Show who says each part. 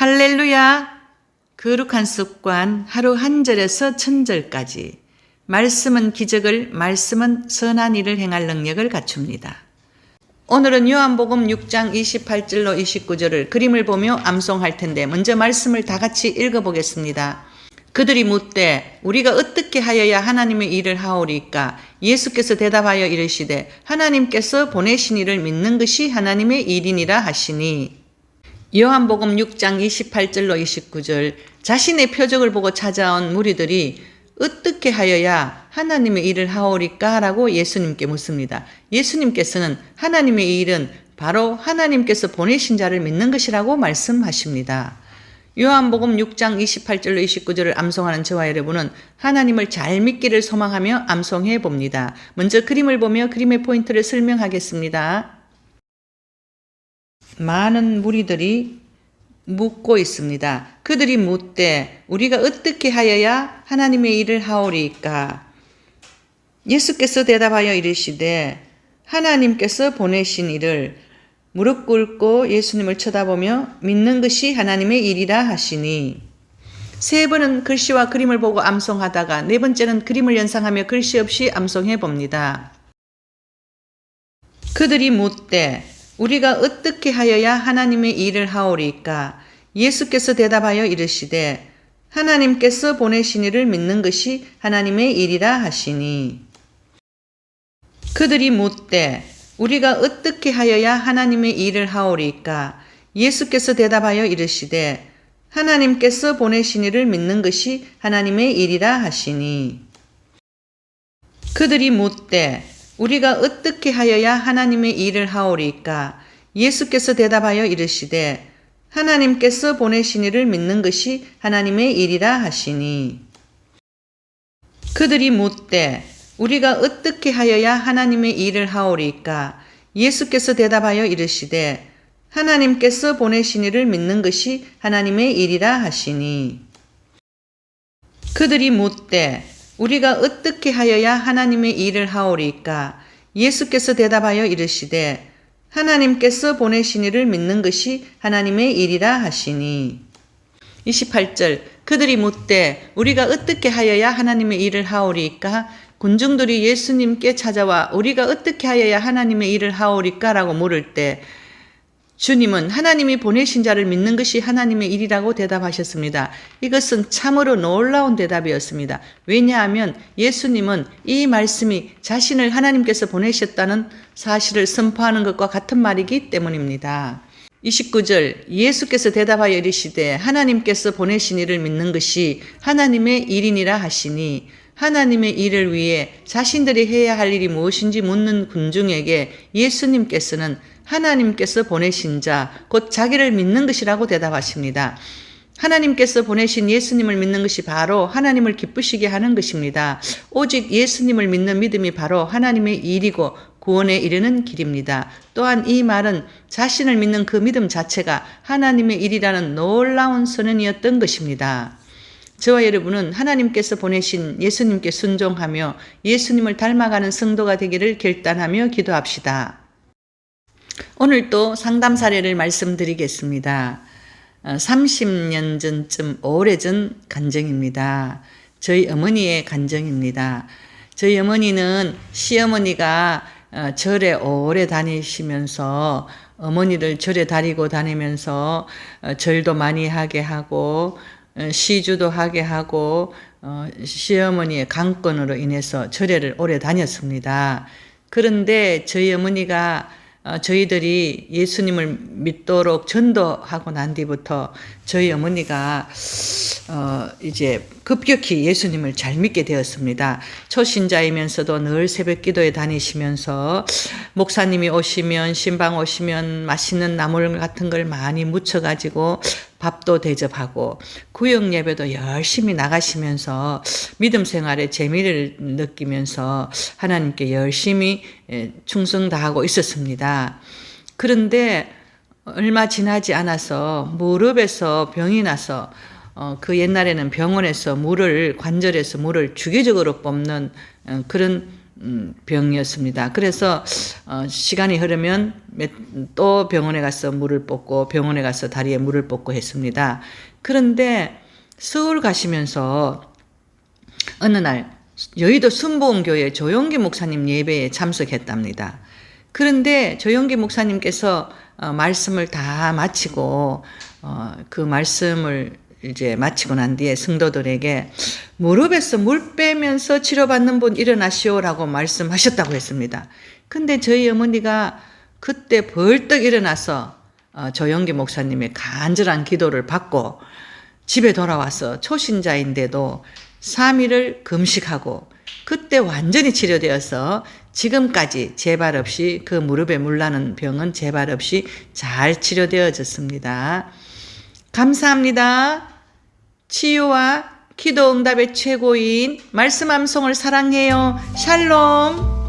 Speaker 1: 할렐루야! 거룩한 습관 하루 한 절에서 천절까지. 말씀은 기적을, 말씀은 선한 일을 행할 능력을 갖춥니다. 오늘은 요한복음 6장 28절로 29절을 그림을 보며 암송할 텐데 먼저 말씀을 다 같이 읽어보겠습니다. 그들이 묻되 우리가 어떻게 하여야 하나님의 일을 하오리까? 예수께서 대답하여 이르시되 하나님께서 보내신 이를 믿는 것이 하나님의 일이니라 하시니. 요한복음 6장 28절로 29절. 자신의 표적을 보고 찾아온 무리들이 어떻게 하여야 하나님의 일을 하오리까? 라고 예수님께 묻습니다. 예수님께서는 하나님의 일은 바로 하나님께서 보내신 자를 믿는 것이라고 말씀하십니다. 요한복음 6장 28절로 29절을 암송하는 저와 여러분은 하나님을 잘 믿기를 소망하며 암송해 봅니다. 먼저 그림을 보며 그림의 포인트를 설명하겠습니다. 많은 무리들이 묻고 있습니다. 그들이 묻되 우리가 어떻게 하여야 하나님의 일을 하오리까? 예수께서 대답하여 이르시되 하나님께서 보내신 일을 무릎 꿇고 예수님을 쳐다보며 믿는 것이 하나님의 일이라 하시니. 세 번은 글씨와 그림을 보고 암송하다가 네 번째는 그림을 연상하며 글씨 없이 암송해 봅니다. 그들이 묻되 우리가 어떻게 하여야 하나님의 일을 하오리까? 예수께서 대답하여 이르시되 하나님께서 보내신 이를 믿는 것이 하나님의 일이라 하시니. 그들이 묻되 우리가 어떻게 하여야 하나님의 일을 하오리까? 예수께서 대답하여 이르시되 하나님께서 보내신 이를 믿는 것이 하나님의 일이라 하시니. 그들이 묻되 우리가 어떻게 하여야 하나님의 일을 하오리까? 예수께서 대답하여 이르시되 하나님께서 보내신 이를 믿는 것이 하나님의 일이라 하시니. 그들이 묻되 우리가 어떻게 하여야 하나님의 일을 하오리까? 예수께서 대답하여 이르시되 하나님께서 보내신 이를 믿는 것이 하나님의 일이라 하시니. 그들이 묻되 우리가 어떻게 하여야 하나님의 일을 하오리까? 예수께서 대답하여 이르시되 하나님께서 보내신 이를 믿는 것이 하나님의 일이라 하시니. 28절. 그들이 묻되 우리가 어떻게 하여야 하나님의 일을 하오리까? 군중들이 예수님께 찾아와 우리가 어떻게 하여야 하나님의 일을 하오리까? 라고 물을 때 주님은 하나님이 보내신 자를 믿는 것이 하나님의 일이라고 대답하셨습니다. 이것은 참으로 놀라운 대답이었습니다. 왜냐하면 예수님은 이 말씀이 자신을 하나님께서 보내셨다는 사실을 선포하는 것과 같은 말이기 때문입니다. 29절. 예수께서 대답하여 이르시되 하나님께서 보내신 이를 믿는 것이 하나님의 일이니라 하시니. 하나님의 일을 위해 자신들이 해야 할 일이 무엇인지 묻는 군중에게 예수님께서는 하나님께서 보내신 자, 곧 자기를 믿는 것이라고 대답하십니다. 하나님께서 보내신 예수님을 믿는 것이 바로 하나님을 기쁘시게 하는 것입니다. 오직 예수님을 믿는 믿음이 바로 하나님의 일이고 구원에 이르는 길입니다. 또한 이 말은 자신을 믿는 그 믿음 자체가 하나님의 일이라는 놀라운 선언이었던 것입니다. 저와 여러분은 하나님께서 보내신 예수님께 순종하며 예수님을 닮아가는 성도가 되기를 결단하며 기도합시다. 오늘 또 상담 사례를 말씀드리겠습니다. 30년 전쯤 오래전 간증입니다. 저희 어머니의 간증입니다. 저희 어머니는 시어머니가 절에 오래 다니시면서 어머니를 절에 데리고 다니면서 절도 많이 하게 하고 시주도 하게 하고 시어머니의 강권으로 인해서 절에를 오래 다녔습니다. 그런데 저희 어머니가 저희들이 예수님을 믿도록 전도하고 난 뒤부터 저희 어머니가 이제 급격히 예수님을 잘 믿게 되었습니다. 초신자이면서도 늘 새벽 기도에 다니시면서 목사님이 오시면 신방 오시면 맛있는 나물 같은 걸 많이 무쳐가지고 밥도 대접하고 구역 예배도 열심히 나가시면서 믿음 생활에 재미를 느끼면서 하나님께 열심히 충성 다하고 있었습니다. 그런데 얼마 지나지 않아서 무릎에서 병이 나서 그 옛날에는 병원에서 관절에서 물을 주기적으로 뽑는 그런 병이었습니다. 그래서 시간이 흐르면 또 병원에 가서 물을 붓고 병원에 가서 다리에 물을 붓고 했습니다. 그런데 서울 가시면서 어느 날 여의도 순복음교회 조용기 목사님 예배에 참석했답니다. 그런데 조용기 목사님께서 말씀을 다 마치고 그 말씀을 이제 마치고 난 뒤에 성도들에게 무릎에서 물 빼면서 치료받는 분 일어나시오라고 말씀하셨다고 했습니다. 근데 저희 어머니가 그때 벌떡 일어나서 조용기 목사님의 간절한 기도를 받고 집에 돌아와서 초신자인데도 3일을 금식하고 그때 완전히 치료되어서 지금까지 재발 없이 그 무릎에 물 나는 병은 재발 없이 잘 치료되어졌습니다. 감사합니다. 치유와 기도 응답의 최고인 말씀 암송을 사랑해요. 샬롬.